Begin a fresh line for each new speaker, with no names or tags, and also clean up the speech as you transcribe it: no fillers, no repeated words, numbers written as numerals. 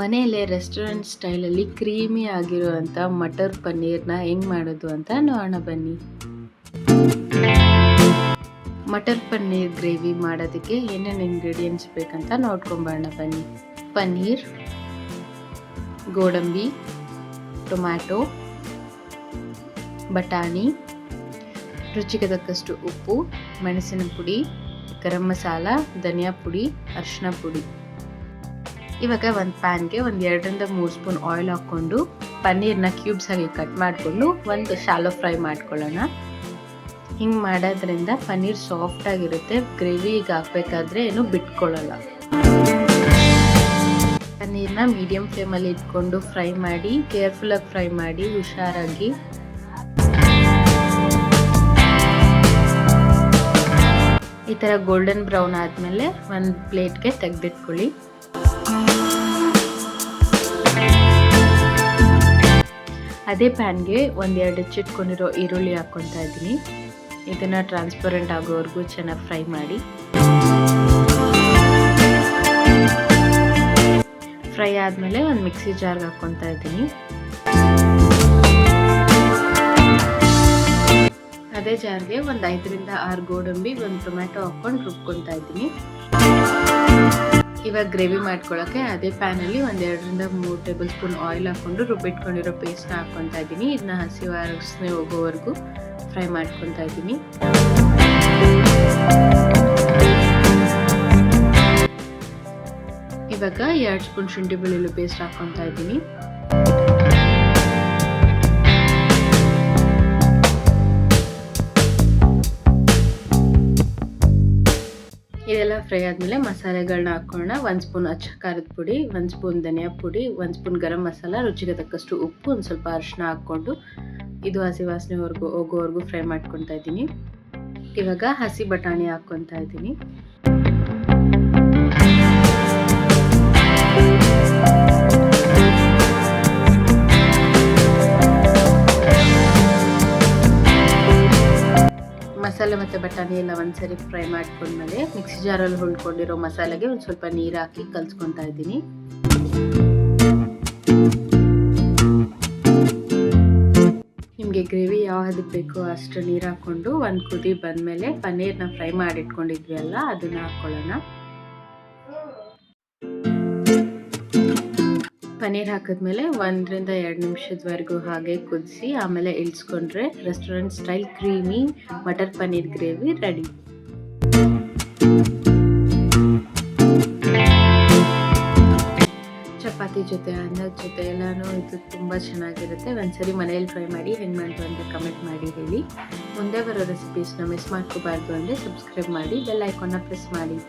ಮನೆಯಲ್ಲೇ ರೆಸ್ಟೋರೆಂಟ್ ಸ್ಟೈಲಲ್ಲಿ ಕ್ರೀಮಿ ಆಗಿರುವಂಥ ಮಟರ್ ಪನ್ನೀರ್ನ ಹೆಂಗೆ ಮಾಡೋದು ಅಂತ ನೋಡೋಣ ಬನ್ನಿ. ಮಟರ್ ಪನ್ನೀರ್ ಗ್ರೇವಿ ಮಾಡೋದಕ್ಕೆ ಏನೇನು ಇಂಗ್ರೀಡಿಯೆಂಟ್ಸ್ ಬೇಕಂತ ನೋಡ್ಕೊಂಬರೋಣ ಬನ್ನಿ. ಪನ್ನೀರ್, ಗೋಡಂಬಿ, ಟೊಮ್ಯಾಟೊ, ಬಟಾಣಿ, ರುಚಿಗೆ ತಕ್ಕಷ್ಟು ಉಪ್ಪು, ಮೆಣಸಿನ ಪುಡಿ, ಗರಂ ಮಸಾಲ, ಧನಿಯಾ ಪುಡಿ, ಅರಿಶಿನ ಪುಡಿ. ಇವಾಗ ಒಂದು ಪ್ಯಾನ್ಗೆ 2-3 ಸ್ಪೂನ್ ಆಯಿಲ್ ಹಾಕ್ಕೊಂಡು ಪನ್ನೀರ್ನ ಕ್ಯೂಬ್ಸ್ ಆಗಿ ಕಟ್ ಮಾಡಿಕೊಂಡು ಒಂದು ಶಾಲೋ ಫ್ರೈ ಮಾಡ್ಕೊಳ್ಳೋಣ. ಹಿಂಗೆ ಮಾಡೋದ್ರಿಂದ ಪನ್ನೀರ್ ಸಾಫ್ಟ್ ಆಗಿರುತ್ತೆ, ಗ್ರೇವಿಗೆ ಹಾಕಬೇಕಾದ್ರೆ ಏನು ಬಿಟ್ಕೊಳ್ಳಲ್ಲ. ಪನ್ನೀರ್ನ ಮೀಡಿಯಂ ಫ್ಲೇಮಲ್ಲಿ ಇಟ್ಕೊಂಡು ಫ್ರೈ ಮಾಡಿ, ಕೇರ್ಫುಲ್ಲಾಗಿ ಫ್ರೈ ಮಾಡಿ ಹುಷಾರಾಗಿ. ಈ ಥರ ಗೋಲ್ಡನ್ ಬ್ರೌನ್ ಆದಮೇಲೆ ಒಂದು ಪ್ಲೇಟ್ಗೆ ತೆಗೆದಿಟ್ಕೊಳ್ಳಿ. ಅದೇ ಪ್ಯಾನ್ಗೆ 1-2 ಹೆಚ್ಚಿಟ್ಕೊಂಡಿರೋ ಈರುಳ್ಳಿ ಹಾಕ್ಕೊತಾ ಇದ್ದೀನಿ. ಇದನ್ನು ಟ್ರಾನ್ಸ್ಪರೆಂಟ್ ಆಗೋವರೆಗೂ ಚೆನ್ನಾಗಿ ಫ್ರೈ ಮಾಡಿ. ಫ್ರೈ ಆದಮೇಲೆ ಒಂದು ಮಿಕ್ಸಿ ಜಾರ್ಗೆ ಹಾಕ್ಕೊತಾ ಇದ್ದೀನಿ. ಅದೇ ಜಾರ್ಗೆ 5-6 ಗೋಡಂಬಿ, 1 ಟೊಮ್ಯಾಟೊ ಹಾಕ್ಕೊಂಡು ರುಬ್ಕೊತಾ ಇದ್ದೀನಿ. ಇವಾಗ ಗ್ರೇವಿ ಮಾಡ್ಕೊಳ್ಳೋಕ್ಕೆ ಅದೇ ಪ್ಯಾನಲ್ಲಿ 2-3 ಟೇಬಲ್ ಸ್ಪೂನ್ ಆಯಿಲ್ ಹಾಕ್ಕೊಂಡು ರುಬ್ಬಿಟ್ಕೊಂಡಿರೋ ಪೇಸ್ಟ್ನ ಹಾಕ್ಕೊತಾ ಇದ್ದೀನಿ. ಇದನ್ನ ಹಸಿ ವಾಸನೆ ಹೋಗೋವರೆಗೂ ಫ್ರೈ ಮಾಡ್ಕೊತಾ ಇದ್ದೀನಿ. ಇವಾಗ 2 ಸ್ಪೂನ್ ಶುಂಠಿ ಬೆಳ್ಳುಳ್ಳಿ ಪೇಸ್ಟ್ ಹಾಕ್ಕೊತಾ ಇದ್ದೀನಿ. ಇದೆಲ್ಲ ಫ್ರೈ ಆದಮೇಲೆ ಮಸಾಲೆಗಳನ್ನ ಹಾಕೋಣ. 1 ಸ್ಪೂನ್ ಅಚ್ಚ ಖಾರದ ಪುಡಿ, 1 ಸ್ಪೂನ್ ಧನಿಯಾ ಪುಡಿ, 1 ಸ್ಪೂನ್ ಗರಂ ಮಸಾಲ, ರುಚಿಗೆ ತಕ್ಕಷ್ಟು ಉಪ್ಪು, ಒಂದು ಸ್ವಲ್ಪ ಅರಿಶಿನ ಹಾಕ್ಕೊಂಡು ಇದು ಹಸಿ ವಾಸನೆ ಹೋಗೋವರೆಗೂ ಫ್ರೈ ಮಾಡ್ಕೊತಾ ಇದ್ದೀನಿ. ಇವಾಗ ಹಸಿ ಬಟಾಣಿ ಹಾಕ್ಕೊತಾ ಇದ್ದೀನಿ. ಮಸಾಲೆ ಮತ್ತು ಬಟಾಣಿ ಎಲ್ಲ ಒಂದ್ಸರಿ ಫ್ರೈ ಮಾಡ್ಕೊಂಡ್ಮೇಲೆ ಮಿಕ್ಸಿ ಜಾರಲ್ಲಿ ಹುಳ್ಕೊಂಡಿರೋ ಮಸಾಲೆಗೆ ಒಂದು ಸ್ವಲ್ಪ ನೀರು ಹಾಕಿ ಕಲಿಸ್ಕೊತಾ ಇದ್ದೀನಿ. ನಿಮಗೆ ಗ್ರೇವಿ ಯಾವ್ದಕ್ಕೆ ಬೇಕೋ ಅಷ್ಟು ನೀರು ಹಾಕ್ಕೊಂಡು ಒಂದು ಕುದಿ ಬಂದಮೇಲೆ ಪನ್ನೀರ್ನ ಫ್ರೈ ಮಾಡಿಟ್ಕೊಂಡಿದ್ವಿ ಅಲ್ಲ, ಅದನ್ನು ಹಾಕ್ಕೊಳ್ಳೋಣ. ಪನ್ನೀರ್ ಹಾಕಿದ್ಮೇಲೆ 1-2 ನಿಮಿಷದವರೆಗೂ ಹಾಗೆ ಕುದಿಸಿ ಆಮೇಲೆ ಇಳಿಸ್ಕೊಂಡ್ರೆ restaurant style creamy matar paneer gravy ready. Chapati ಜೊತೆ, ಅನ್ನದ ಜೊತೆ ಎಲ್ಲನೂ ಇದು ತುಂಬ ಚೆನ್ನಾಗಿರುತ್ತೆ. ಒಂದ್ಸರಿ ಮನೆಯಲ್ಲಿ ಟ್ರೈ ಮಾಡಿ ಹೆಂಗೆ ಮಾಡ್ತು ಅಂತ ಕಮೆಂಟ್ ಮಾಡಿ ಹೇಳಿ. ಮುಂದೆ ಬರೋ ರೆಸಿಪೀಸ್ನ ಮಿಸ್ ಮಾಡ್ಕೋಬಾರ್ದು ಅಂದರೆ ಸಬ್ಸ್ಕ್ರೈಬ್ ಮಾಡಿ, ಬೆಲ್ ಐಕಾನ್ನ ಪ್ರೆಸ್ ಮಾಡಿ.